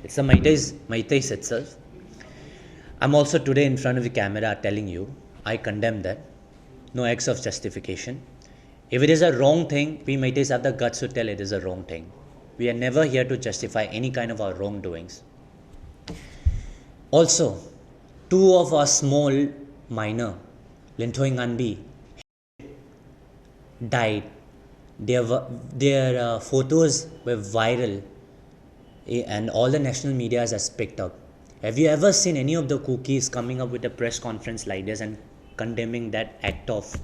It's the Meiteis itself. I'm also today in front of the camera telling you, I condemn that. No X of justification. If it is a wrong thing, we Meiteis have the guts to tell it is a wrong thing. We are never here to justify any kind of our wrongdoings. Also, two of our small minor, Lintoing Anbi, died. Their photos were viral and all the national media has picked up. Have you ever seen any of the cookies coming up with a press conference like this and condemning that act of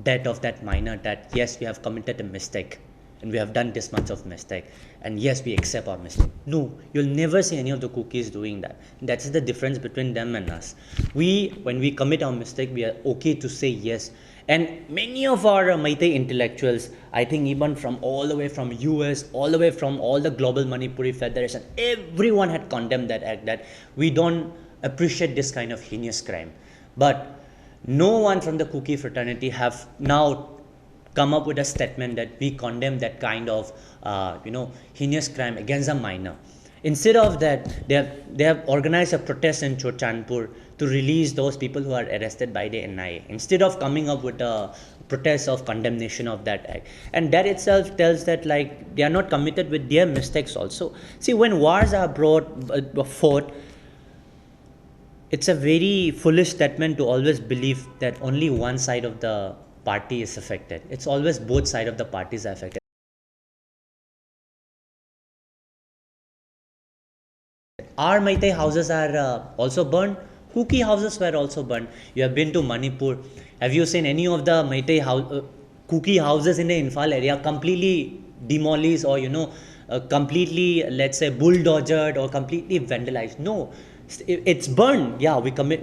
death of that minor, that yes, we have committed a mistake and we have done this much of mistake and yes, we accept our mistake? No, you'll never see any of the cookies doing that. That's the difference between them and us. When we commit our mistake, we are okay to say yes. And many of our Meitei intellectuals, I think even from all the way from US, all the way from all the global Manipuri Federation, everyone had condemned that act, that we don't appreciate this kind of heinous crime. But no one from the Kuki fraternity have now come up with a statement that we condemn that kind of heinous crime against a minor. Instead of that, they have organized a protest in Chochanpur to release those people who are arrested by the NIA, instead of coming up with a protest of condemnation of that act. And that itself tells that like they are not committed with their mistakes also. See, when wars are fought, it's a very foolish statement to always believe that only one side of the party is affected. It's always both sides of the parties are affected. Our Meitei houses are also burned. Kuki houses were also burned. You have been to Manipur. Have you seen any of the Meitei Kuki houses in the Imphal area completely demolished or completely, let's say, bulldozered or completely vandalized? No, it's burned. Yeah, we commit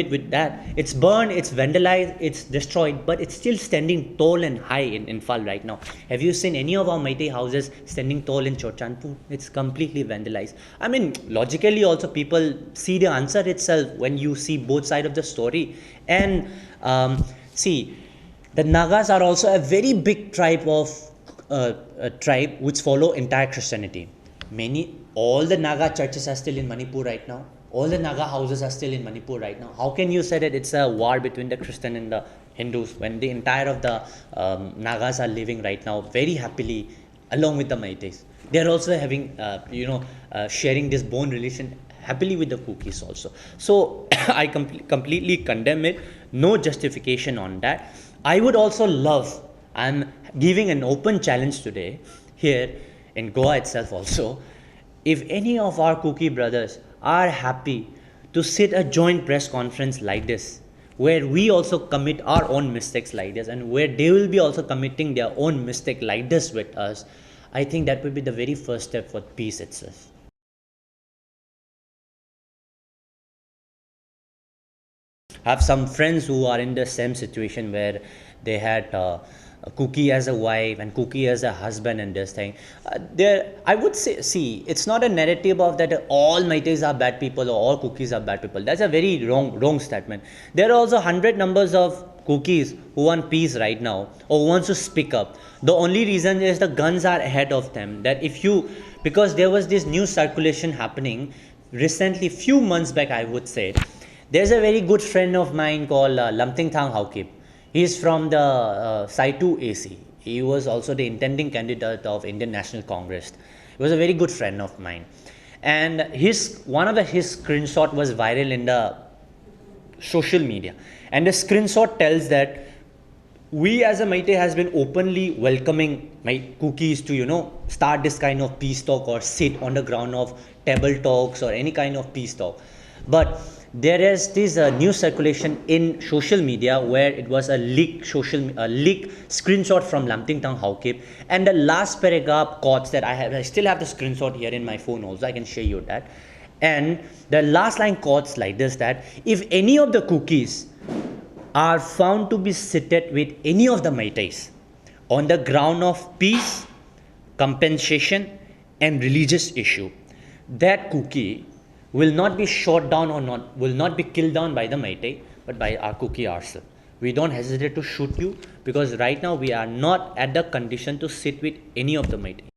with that. It's burned, it's vandalized, it's destroyed, but it's still standing tall and high in Imphal right now. Have you seen any of our Meitei houses standing tall in Chochanpur? It's completely vandalized. I mean, logically also people see the answer itself when you see both sides of the story. And see, the Nagas are also a very big tribe which follow entire Christianity. All the Naga churches are still in Manipur right now. All the Naga houses are still in Manipur right now. How can you say that it's a war between the Christian and the Hindus when the entire of the Nagas are living right now very happily along with the Meiteis? They are also having, sharing this bone relation happily with the Kukis also. So I completely condemn it. No justification on that. I would also love, I'm giving an open challenge today here in Goa itself also, if any of our Kuki brothers are happy to sit a joint press conference like this, where we also commit our own mistakes like this and where they will be also committing their own mistake like this with us, I think that would be the very first step for peace itself. I have some friends who are in the same situation where they had Kuki as a wife and Kuki as a husband and this thing. I would say, see, it's not a narrative of that all Meiteis are bad people or all Kukis are bad people. That's a very wrong statement. There are also 100 numbers of Kukis who want peace right now or who wants to speak up. The only reason is the guns are ahead of them. That because there was this new circulation happening recently, few months back, I would say. There's a very good friend of mine called Lamting Thang Haukip. He is from the Saitu AC. He was also the intending candidate of Indian National Congress. He was a very good friend of mine. And one of his screenshot was viral in the social media. And the screenshot tells that we as a Meitei has been openly welcoming my Kukis to, start this kind of peace talk or sit on the ground of table talks or any kind of peace talk. But there is this new circulation in social media where it was a leak screenshot from Lamting Tang Haukip, and the last paragraph quotes that I still have the screenshot here in my phone also, I can show you that. And the last line quotes like this, that if any of the Kukis are found to be seated with any of the Meiteis on the ground of peace, compensation and religious issue, that Kuki will not be shot down or will not be killed down by the Meitei, but by our Kuki ourselves. We don't hesitate to shoot you because right now we are not at the condition to sit with any of the Meitei.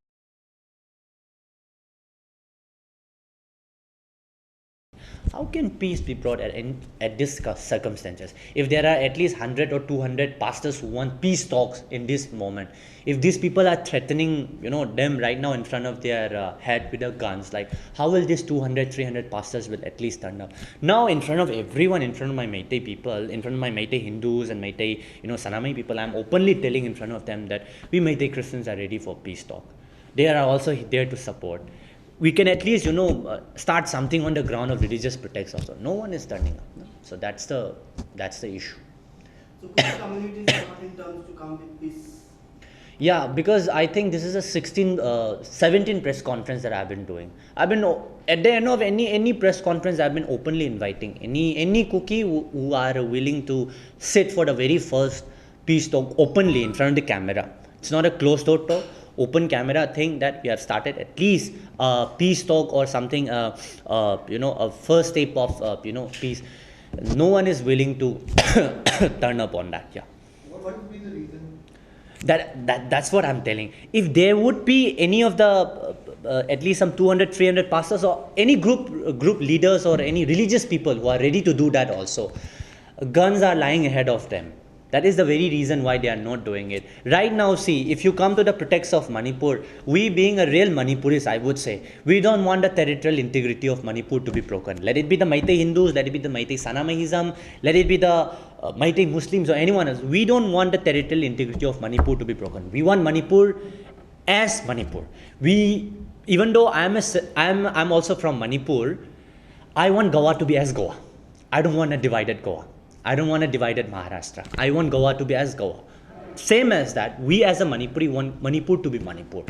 How can peace be brought at this circumstances? If there are at least 100 or 200 pastors who want peace talks in this moment, if these people are threatening, them right now in front of their head with their guns, like how will these 200, 300 pastors will at least turn up? Now in front of everyone, in front of my Meitei people, in front of my Meitei Hindus and Meitei, Sanamai people, I'm openly telling in front of them that we Meitei Christians are ready for peace talk. They are also there to support. We can at least, start something on the ground of religious pretext also. No one is turning up. No? So that's the issue. So could the communities not in terms to come with peace? Yeah, because I think this is a 17 press conference that I've been doing. I've been at the end of any press conference, I've been openly inviting any cookie who are willing to sit for the very first peace talk openly in front of the camera. It's not a closed door talk, open camera thing that we have started at least a peace talk or something. A first step of peace. No one is willing to turn up on that. Yeah. What would be the reason? That's what I'm telling. If there would be any of the at least some 200, 300 pastors or any group leaders or any religious people who are ready to do that also, guns are lying ahead of them. That is the very reason why they are not doing it. Right now, see, if you come to the pretext of Manipur, we being a real Manipuris, I would say, we don't want the territorial integrity of Manipur to be broken. Let it be the Meitei Hindus, let it be the Meitei Sanamahism, let it be the Meitei Muslims or anyone else. We don't want the territorial integrity of Manipur to be broken. We want Manipur as Manipur. Even though I'm also from Manipur, I want Goa to be as Goa. I don't want a divided Goa. I don't want a divided Maharashtra. I want Goa to be as Goa. Same as that, we as a Manipuri want Manipur to be Manipur.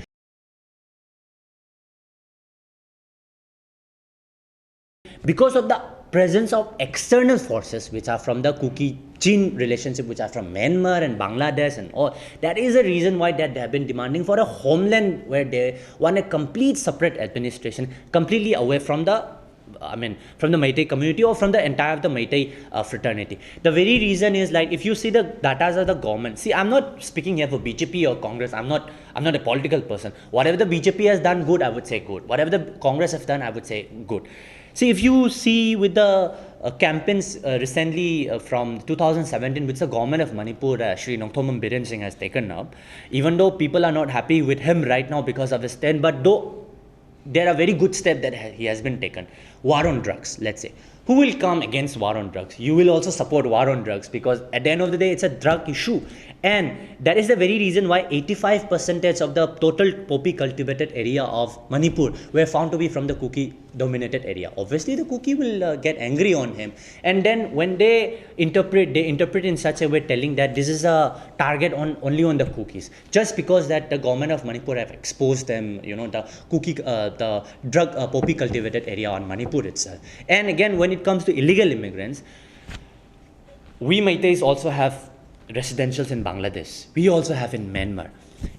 Because of the presence of external forces which are from the Kuki-Chin relationship, which are from Myanmar and Bangladesh and all, that is the reason why that they have been demanding for a homeland where they want a complete separate administration, completely away from the Meitei community or from the entire of the Meitei fraternity. The very reason is, like, if you see the data of the government, see, I'm not speaking here for BJP or Congress. I'm not a political person. Whatever the BJP has done good, I would say good. Whatever the Congress has done, I would say good. See, if you see with the campaigns recently from 2017, which the government of Manipur, Shri Nongthomam Biren Singh has taken up, even though people are not happy with him right now because of his stand, but though there are very good steps that he has been taken. War on drugs, let's say. Who will come against war on drugs? You will also support war on drugs, because at the end of the day, it's a drug issue. And that is the very reason why 85% of the total poppy cultivated area of Manipur were found to be from the Kuki dominated area. Obviously, the Kuki will get angry on him. And then when they interpret in such a way, telling that this is a target only on the Kukis. Just because that the government of Manipur have exposed them, the drug poppy cultivated area on Manipur itself. And again, when it comes to illegal immigrants, we Meiteis also have residentials in Bangladesh. We also have in Myanmar.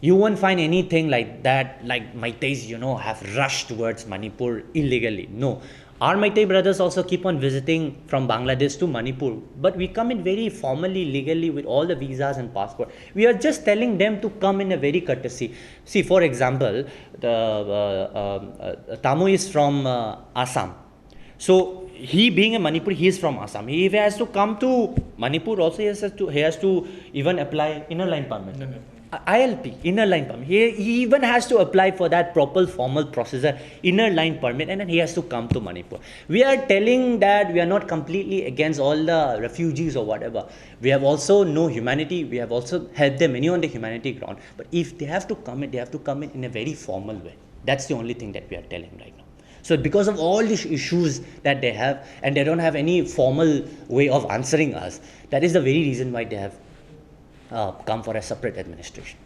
You won't find anything like that, like Meiteis, have rushed towards Manipur illegally. No. Our Meitei brothers also keep on visiting from Bangladesh to Manipur, but we come in very formally, legally, with all the visas and passport. We are just telling them to come in a very courtesy. See, for example, the Tamu is from Assam. So he being a Manipuri, he is from Assam. He has to come to Manipur also. He has to even apply inner line permit. No. ILP, inner line permit. He even has to apply for that proper formal procedure, inner line permit, and then he has to come to Manipur. We are telling that we are not completely against all the refugees or whatever. We have also no humanity. We have also helped them many on the humanity ground. But if they have to come in, they have to come in a very formal way. That's the only thing that we are telling right now. So because of all these issues that they have, and they don't have any formal way of answering us, that is the very reason why they have come for a separate administration.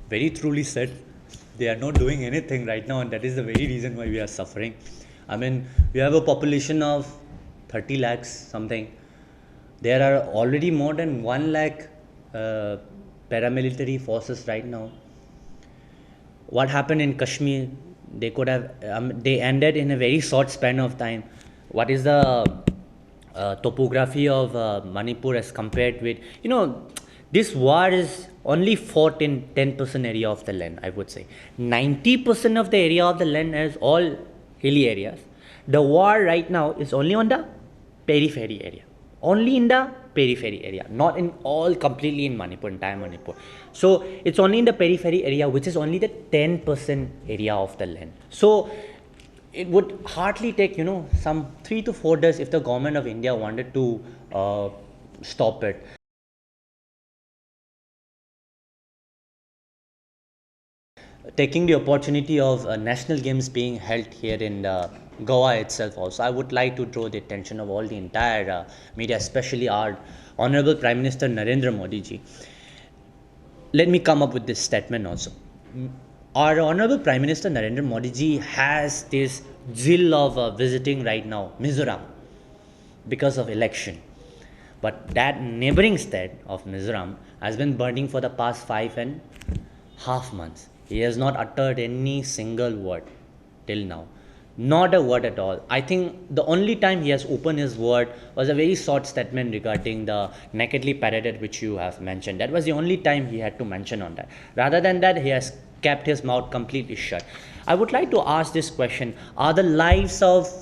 Very truly said. They are not doing anything right now, and that is the very reason why we are suffering. We have a population of 30 lakhs something. There are already more than 1 lakh paramilitary forces right now. What happened in Kashmir, they could have, they ended in a very short span of time. What is the topography of Manipur as compared with, This war is only fought in 10% area of the land, I would say. 90% of the area of the land is all hilly areas. The war right now is only on the periphery area. Only in the periphery area, not in all completely in Manipur, entire Manipur. So it's only in the periphery area, which is only the 10% area of the land. So it would hardly take, some 3 to 4 days if the government of India wanted to stop it. Taking the opportunity of national games being held here in Goa itself also, I would like to draw the attention of all the entire media, especially our Honorable Prime Minister Narendra Modi ji. Let me come up with this statement also. Our Honorable Prime Minister Narendra Modi ji has this zeal of visiting right now Mizoram because of election. But that neighboring state of Mizoram has been burning for the past 5.5 months. He has not uttered any single word till now. Not a word at all. I think the only time he has opened his word was a very short statement regarding the nakedly paraded, which you have mentioned. That was the only time he had to mention on that. Rather than that, he has kept his mouth completely shut. I would like to ask this question: Are the lives of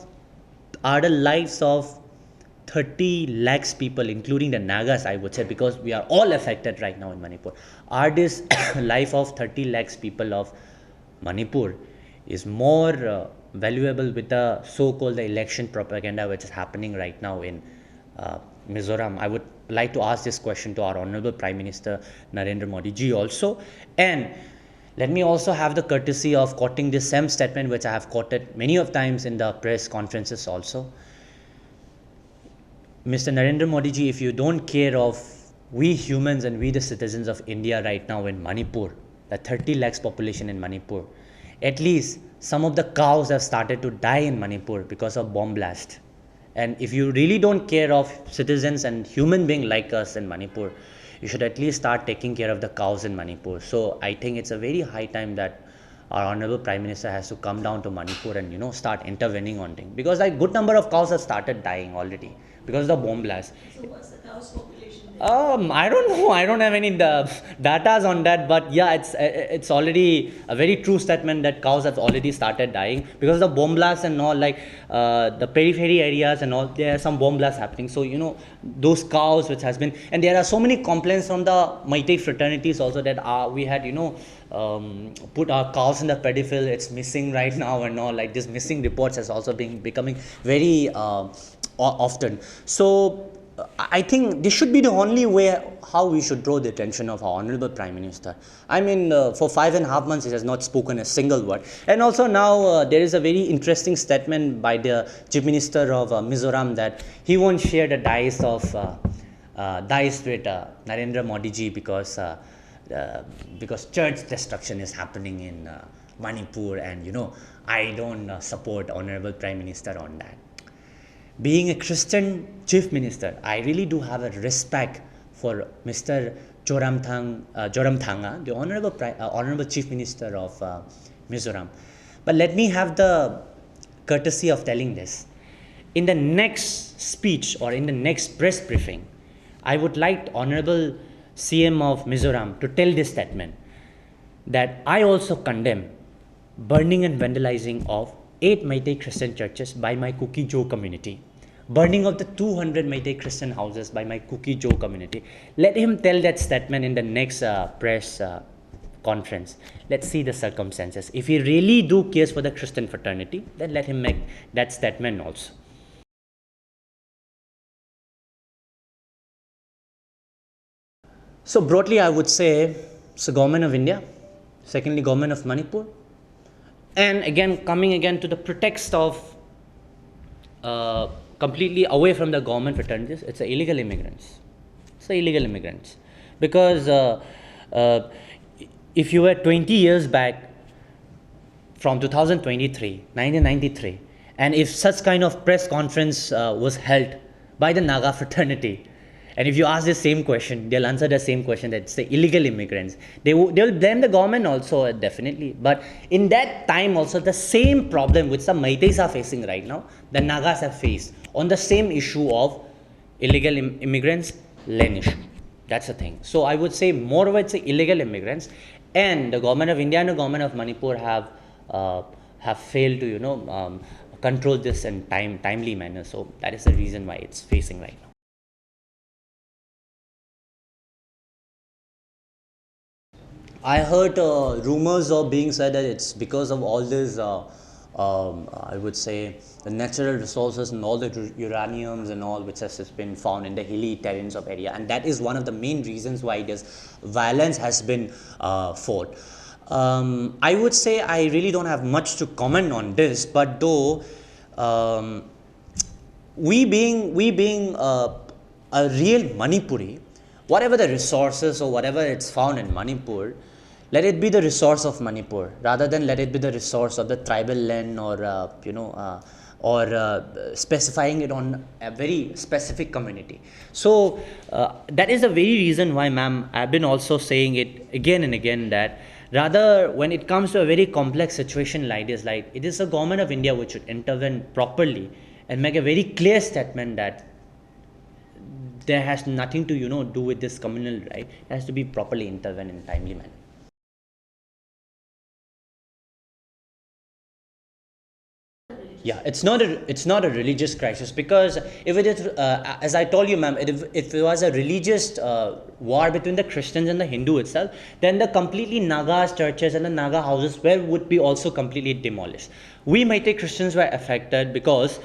30 lakhs people, including the Nagas, I would say, because we are all affected right now in Manipur, are this life of 30 lakhs people of Manipur is more valuable with the so-called the election propaganda which is happening right now in Mizoram? I would like to ask this question to our Honorable Prime Minister Narendra Modi ji also. And let me also have the courtesy of quoting this same statement which I have quoted many of times in the press conferences also. Mr. Narendra Modi ji, if you don't care of we humans and we the citizens of India right now in Manipur, the 30 lakhs population in Manipur, at least some of the cows have started to die in Manipur because of bomb blast. And if you really don't care of citizens and human beings like us in Manipur, you should at least start taking care of the cows in Manipur. So I think it's a very high time that our Honorable Prime Minister has to come down to Manipur and start intervening on things, because a good number of cows have started dying already because of the bomb blast. So what's the cow's population there? I don't know. I don't have any data on that, but yeah, it's already a very true statement that cows have already started dying because of the bomb blasts and all. Like the periphery areas and all, there are some bomb blasts happening. So those cows which has been, and there are so many complaints from the Meitei fraternities also that we had put our cows in the pedestal. It's missing right now and all. Like this missing reports has also been becoming very often. So I think this should be the only way how we should draw the attention of our Honorable Prime Minister. I mean, for 5.5 months, he has not spoken a single word. And also now there is a very interesting statement by the Chief Minister of Mizoram that he won't share the dice with Narendra Modi ji because church destruction is happening in Manipur, and I don't support Honorable Prime Minister on that. Being a Christian Chief Minister, I really do have a respect for Mr. Joramthanga, the Honorable Chief Minister of Mizoram. But let me have the courtesy of telling this. In the next speech or in the next press briefing, I would like Honorable CM of Mizoram to tell this statement that I also condemn burning and vandalizing of 8 Meitei Christian churches by my Kuki Jo community, burning of the 200 Meitei Christian houses by my Kuki Jo community. Let him tell that statement in the next press conference. Let's see the circumstances. If he really do cares for the Christian fraternity, then let him make that statement also. So broadly, I would say it's the government of India, secondly government of Manipur, and again coming again to the pretext of completely away from the government fraternities, it's the illegal immigrants. It's the illegal immigrants, because if you were 20 years back from 1993, and if such kind of press conference was held by the Naga fraternity, and if you ask the same question, they'll answer the same question, that it's the illegal immigrants. They'll blame the government also, definitely. But in that time also, the same problem which the Meiteis are facing right now, the Nagas have faced on the same issue of illegal immigrants, land issue. That's the thing. So I would say moreover it's illegal immigrants, and the government of India and the government of Manipur uh, have failed to control this in timely manner. So that is the reason why it's facing right now. I heard rumors of being said that it's because of all this, I would say, the natural resources and all the uraniums and all which has been found in the hilly terrains of area, and that is one of the main reasons why this violence has been fought. I would say I really don't have much to comment on this, but though um, we being a real Manipuri, whatever the resources or whatever it's found in Manipur, let it be the resource of Manipur rather than let it be the resource of the tribal land or specifying it on a very specific community. So that is the very reason why, ma'am, I've been also saying it again and again that rather when it comes to a very complex situation like this, like it is the government of India which should intervene properly and make a very clear statement that there has nothing to do with this communal right. It has to be properly intervened in timely manner. Yeah, it's not a religious crisis, because if it is as I told you, ma'am, if it was a religious war between the Christians and the Hindu itself, then the completely Nagas churches and the Naga houses would be also completely demolished. We Meitei Christians were affected because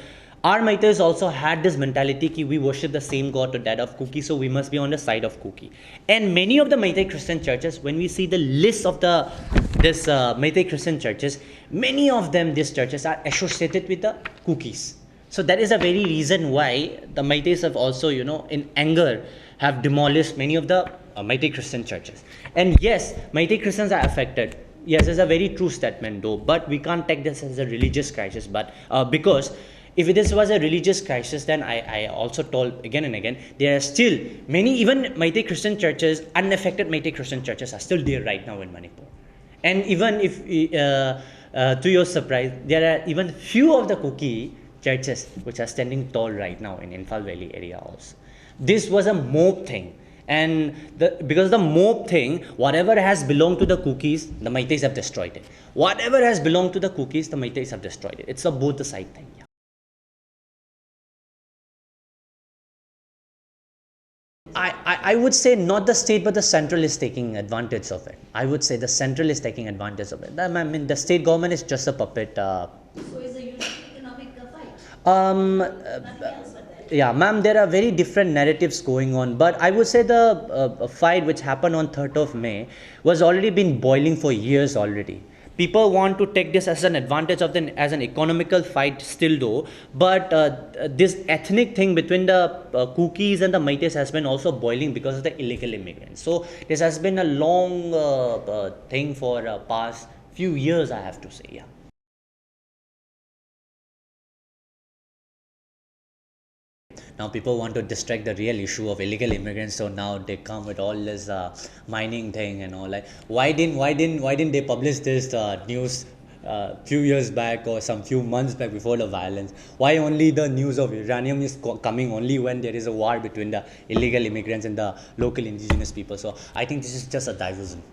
our Maitais also had this mentality that we worship the same God to that of Kuki, so we must be on the side of Kuki. And many of the Maitai Christian churches, when we see the list of this Maitai Christian churches, many of them, these churches are associated with the Kukis. So that is a very reason why the Maitais have also, in anger, have demolished many of the Maitai Christian churches. And yes, Maitai Christians are affected. Yes, it's a very true statement though, but we can't take this as a religious crisis, but because if this was a religious crisis, then I also told again and again, there are still many, even Meitei Christian churches, unaffected Meitei Christian churches are still there right now in Manipur. And even if, to your surprise, there are even few of the Kuki churches which are standing tall right now in Imphal Valley area also. This was a mob thing. And because the mob thing, whatever has belonged to the Kukis, the Meiteis have destroyed it. Whatever has belonged to the Kukis, the Meiteis have destroyed it. It's a both the side thing. Yeah. I would say not the state, but the central is taking advantage of it. I would say the central is taking advantage of it. I mean, the state government is just a puppet. So is a unique economic fight? Nothing else but that. Yeah, ma'am, there are very different narratives going on, but I would say the fight which happened on 3rd of May was already been boiling for years already. People want to take this as an advantage of as an economical fight still though, but this ethnic thing between the Kukis and the Meiteis has been also boiling because of the illegal immigrants. So this has been a long thing for past few years, I have to say. Yeah. Now people want to distract the real issue of illegal immigrants, so now they come with all this mining thing and all. Like why didn't they publish this news few years back or some few months back before the violence? Why only the news of uranium is coming only when there is a war between the illegal immigrants and the local indigenous people? So I think this is just a diversion.